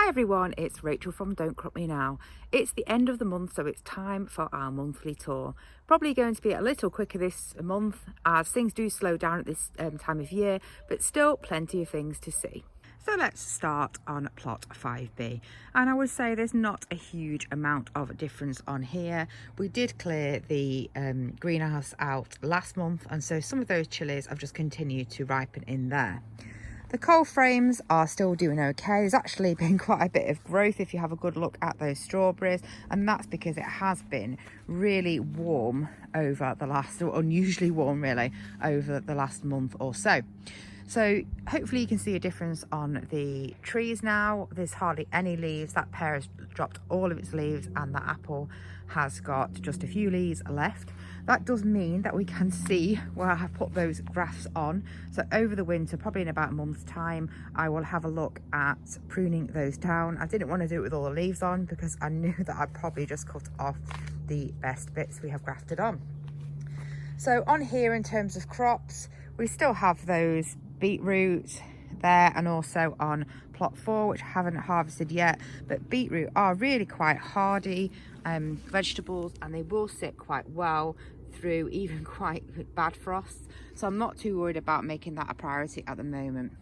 Hi everyone, it's Rachel from Don't Crop Me Now. It's the end of the month, so it's time for our monthly tour. Probably going to be a little quicker this month as things do slow down at this time of year, but still plenty of things to see. So let's start on plot 5B, and I would say there's not a huge amount of difference on here. We did clear the greenhouse out last month, and so some of those chilies have just continued to ripen in there. The cold frames are still doing okay. There's actually been quite a bit of growth if you have a good look at those strawberries, and that's because it has been really warm over the last, or unusually warm really, over the last month or so. So hopefully you can see a difference on the trees now. There's hardly any leaves. That pear has dropped all of its leaves, and that apple has got just a few leaves left. That does mean that we can see where I have put those grafts on. So over the winter, probably in about a month's time, I will have a look at pruning those down. I didn't want to do it with all the leaves on because I knew that I'd probably just cut off the best bits we have grafted on. So on here, in terms of crops, we still have those beetroot there, and also on plot 4, which I haven't harvested yet, but beetroot are really quite hardy vegetables, and they will sit quite well through even quite bad frosts, so I'm not too worried about making that a priority at the moment.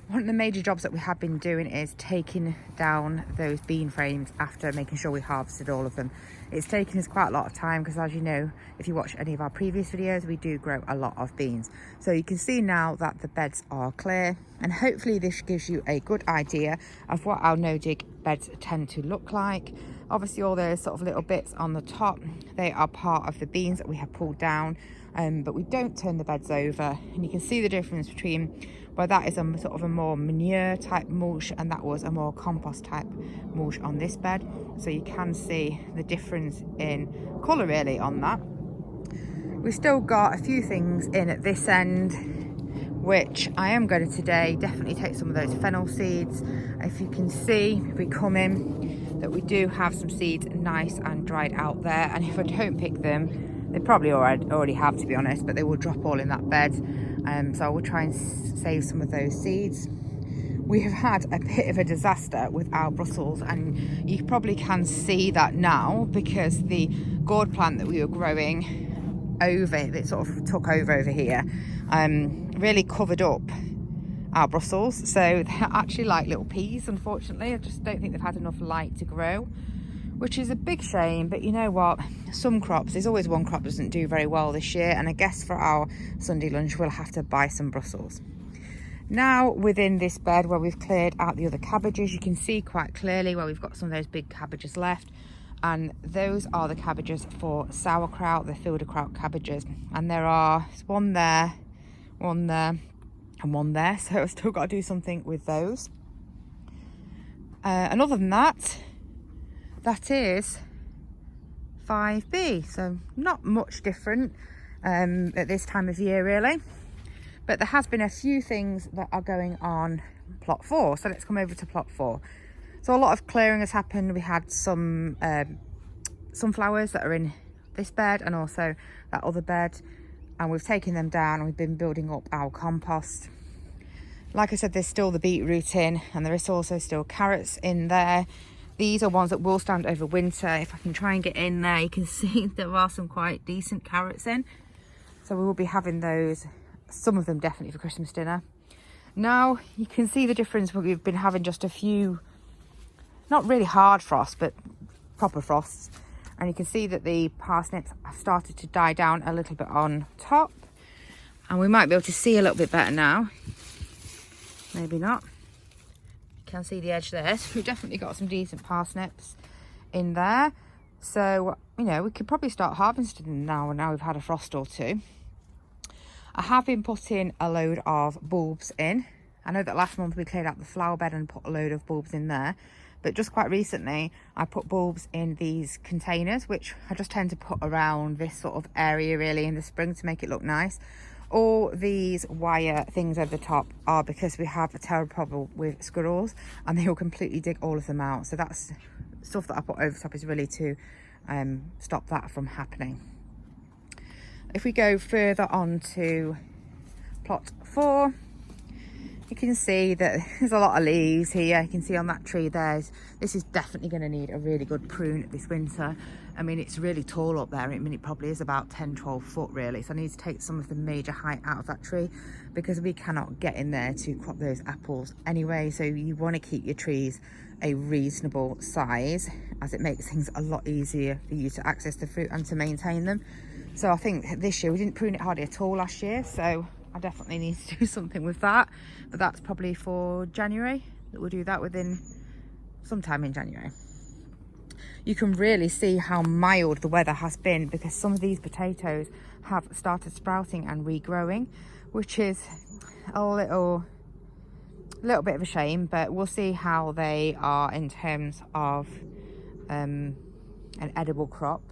One of the major jobs that we have been doing is taking down those bean frames after making sure we harvested all of them. It's taken us quite a lot of time because, as you know, if you watch any of our previous videos, we do grow a lot of beans. So you can see now that the beds are clear, and hopefully this gives you a good idea of what our no-dig beds tend to look like. Obviously all those sort of little bits on the top, they are part of the beans that we have pulled down, but we don't turn the beds over, and you can see the difference between where that is a sort of a more manure type mulch and that was a more compost type mulch on this bed. So you can see the difference in colour really on that. We've still got a few things in at this end, which I am going to today definitely take some of those fennel seeds. If you can see, if we come in, that we do have some seeds nice and dried out there, and if I don't pick them, they probably already have, to be honest, but they will drop all in that bed. So I will try and save some of those seeds. We have had a bit of a disaster with our Brussels, and you probably can see that now because the gourd plant that we were growing over, that sort of took over here, really covered up our Brussels. So they're actually like little peas, unfortunately. I just don't think they've had enough light to grow, which is a big shame. But you know what, some crops, there's always one crop doesn't do very well this year, and I guess for our Sunday lunch we'll have to buy some Brussels. Now within this bed where we've cleared out the other cabbages, you can see quite clearly where we've got some of those big cabbages left, and those are the cabbages for sauerkraut, the Filderkraut cabbages, and there are one there, one there and one there, so I've still got to do something with those. And other than that, that is 5B, so not much different at this time of year really, but there has been a few things that are going on plot 4. So let's come over to plot 4. So a lot of clearing has happened. We had some sunflowers that are in this bed and also that other bed, and we've taken them down and we've been building up our compost. Like I said, there's still the beetroot in, and there is also still carrots in there. These are ones that will stand over winter. If I can try and get in there, you can see there are some quite decent carrots in, so we will be having those, some of them definitely for Christmas dinner. Now you can see the difference. We've been having just a few, not really hard frosts, but proper frosts, and you can see that the parsnips have started to die down a little bit on top, and we might be able to see a little bit better now. Maybe not. You can see the edge there, so we've definitely got some decent parsnips in there. So, you know, we could probably start harvesting them now we've had a frost or two. I have been putting a load of bulbs in. I know that last month we cleared out the flower bed and put a load of bulbs in there, but just quite recently I put bulbs in these containers, which I just tend to put around this sort of area really in the spring to make it look nice. All these wire things over the top are because we have a terrible problem with squirrels, and they will completely dig all of them out. So that's stuff that I put over the top is really to stop that from happening. If we go further on to plot 4, You can see that there's a lot of leaves here. You can see on that tree this is definitely going to need a really good prune this winter. I mean, it's really tall up there. I mean, it probably is about 10-12 foot really, so I need to take some of the major height out of that tree because we cannot get in there to crop those apples anyway. So you want to keep your trees a reasonable size, as it makes things a lot easier for you to access the fruit and to maintain them. So I think this year we didn't prune it hardly at all last year, so I definitely need to do something with that. But that's probably for January, that we'll do that within sometime in January. You can really see how mild the weather has been because some of these potatoes have started sprouting and regrowing, which is a little bit of a shame, but we'll see how they are in terms of an edible crop.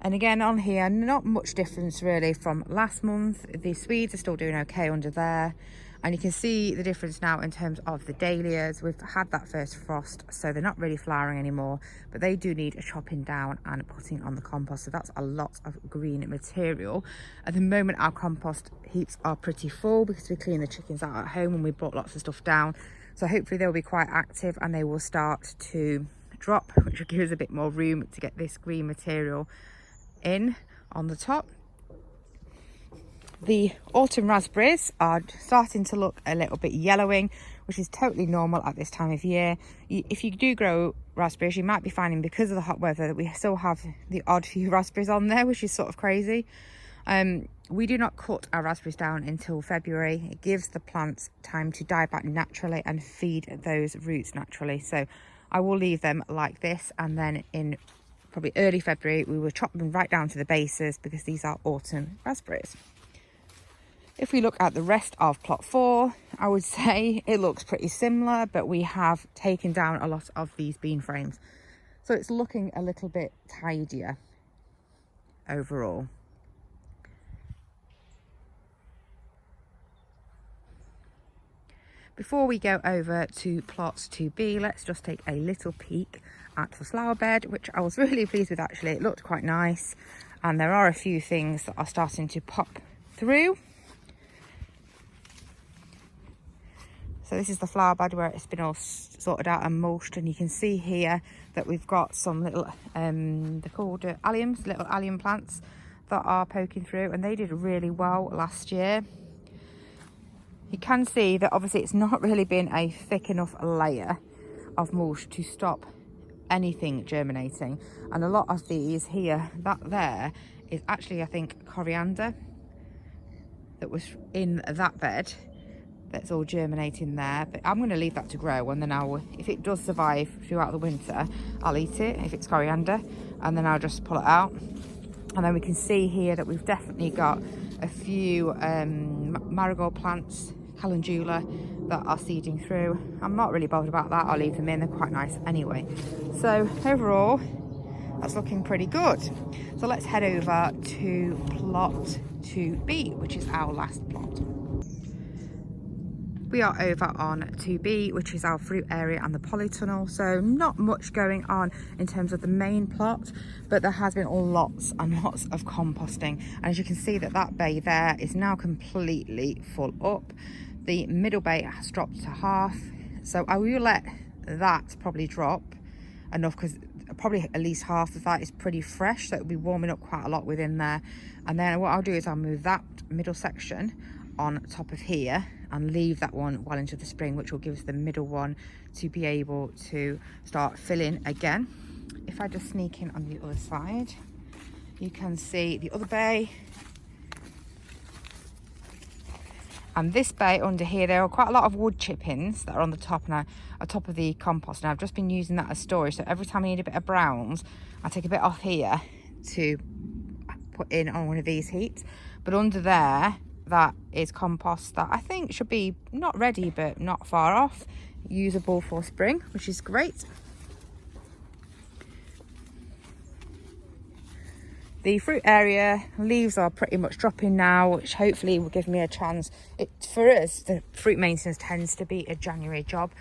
And again, on here, not much difference really from last month. The Swedes are still doing okay under there. And you can see the difference now in terms of the dahlias. We've had that first frost, so they're not really flowering anymore, but they do need a chopping down and putting on the compost. So that's a lot of green material. At the moment, our compost heaps are pretty full because we clean the chickens out at home and we brought lots of stuff down. So hopefully they'll be quite active and they will start to drop, which will give us a bit more room to get this green material in on the top. The autumn raspberries are starting to look a little bit yellowing, which is totally normal at this time of year. If you do grow raspberries, you might be finding because of the hot weather that we still have the odd few raspberries on there, which is sort of crazy. We do not cut our raspberries down until February. It gives the plants time to die back naturally and feed those roots naturally. So I will leave them like this, and then in probably early February we will chop them right down to the bases because these are autumn raspberries. If we look at the rest of plot 4, I would say it looks pretty similar, but we have taken down a lot of these bean frames. So it's looking a little bit tidier overall. Before we go over to plot 2B, let's just take a little peek at the flower bed, which I was really pleased with actually. It looked quite nice, and there are a few things that are starting to pop through. So this is the flower bed where it's been all sorted out and mulched, and you can see here that we've got some little, they're called alliums, little allium plants that are poking through, and they did really well last year. You can see that obviously it's not really been a thick enough layer of mulch to stop anything germinating, and a lot of these here, that there is actually I think coriander that was in that bed. That's all germinating there, but I'm going to leave that to grow, and then if it does survive throughout the winter, I'll eat it if it's coriander, and then I'll just pull it out. And then we can see here that we've definitely got a few marigold plants, calendula, that are seeding through. I'm not really bothered about that. I'll leave them in, they're quite nice anyway. So overall, that's looking pretty good. So let's head over to plot 2B, which is our last plot. We are over on 2B, which is our fruit area and the polytunnel. So not much going on in terms of the main plot, but there has been lots and lots of composting. And as you can see that bay there is now completely full up. The middle bay has dropped to half. So I will let that probably drop enough, because probably at least half of that is pretty fresh. So it'll be warming up quite a lot within there. And then what I'll do is I'll move that middle section on top of here and leave that one well into the spring, which will give us the middle one to be able to start filling again. If I just sneak in on the other side, you can see the other bay. And this bay under here, there are quite a lot of wood chippings that are on the top and on top of the compost, and I've just been using that as storage. So every time I need a bit of browns, I take a bit off here to put in on one of these heaps. But under there, that is compost that I think should be not ready but not far off, usable for spring, which is great. The fruit area leaves are pretty much dropping now, which hopefully will give me a chance. For us, the fruit maintenance tends to be a January job,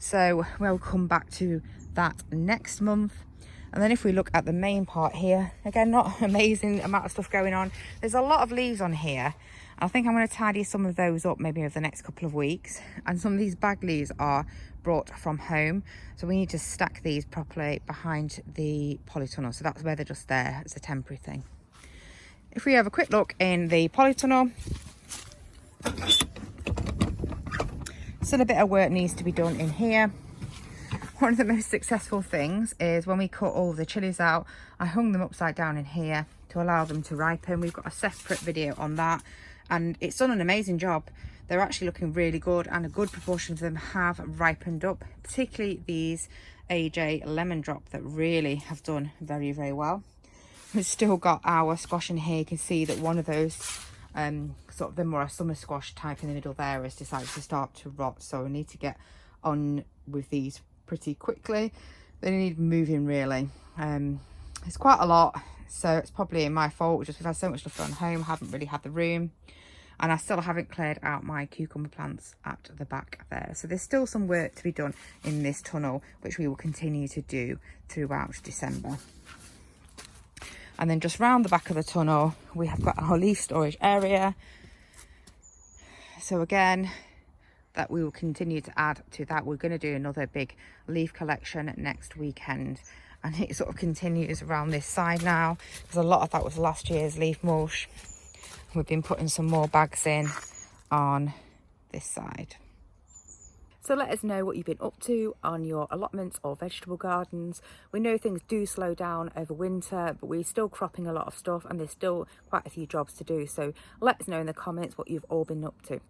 so we'll come back to that next month. And then if we look at the main part here, again, not amazing amount of stuff going on. There's a lot of leaves on here, I think I'm going to tidy some of those up maybe over the next couple of weeks. And some of these bag leaves are brought from home, so we need to stack these properly behind the polytunnel. So that's where they're just there. It's a temporary thing. If we have a quick look in the polytunnel, still a bit of work needs to be done in here. One of the most successful things is when we cut all the chilies out, I hung them upside down in here to allow them to ripen. We've got a separate video on that, and it's done an amazing job. They're actually looking really good, and a good proportion of them have ripened up, particularly these AJ lemon drop that really have done very, very well. We've still got our squash in here. You can see that one of those sort of the more summer squash type in the middle there has decided to start to rot, so we need to get on with these pretty quickly. They need moving really. It's quite a lot, so it's probably my fault. Just we've had so much stuff on home, haven't really had the room, and I still haven't cleared out my cucumber plants at the back there. So there's still some work to be done in this tunnel, which we will continue to do throughout December. And then just round the back of the tunnel, we have got our leaf storage area. So again, that we will continue to add to that. We're going to do another big leaf collection next weekend, and it sort of continues around this side now, because a lot of that was last year's leaf mulch. We've been putting some more bags in on this side. So let us know what you've been up to on your allotments or vegetable gardens. We know things do slow down over winter, but we're still cropping a lot of stuff, and there's still quite a few jobs to do. So let us know in the comments what you've all been up to.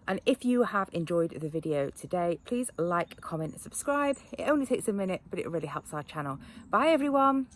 And if you have enjoyed the video today, please like, comment and subscribe. It only takes a minute, but it really helps our channel. Bye everyone.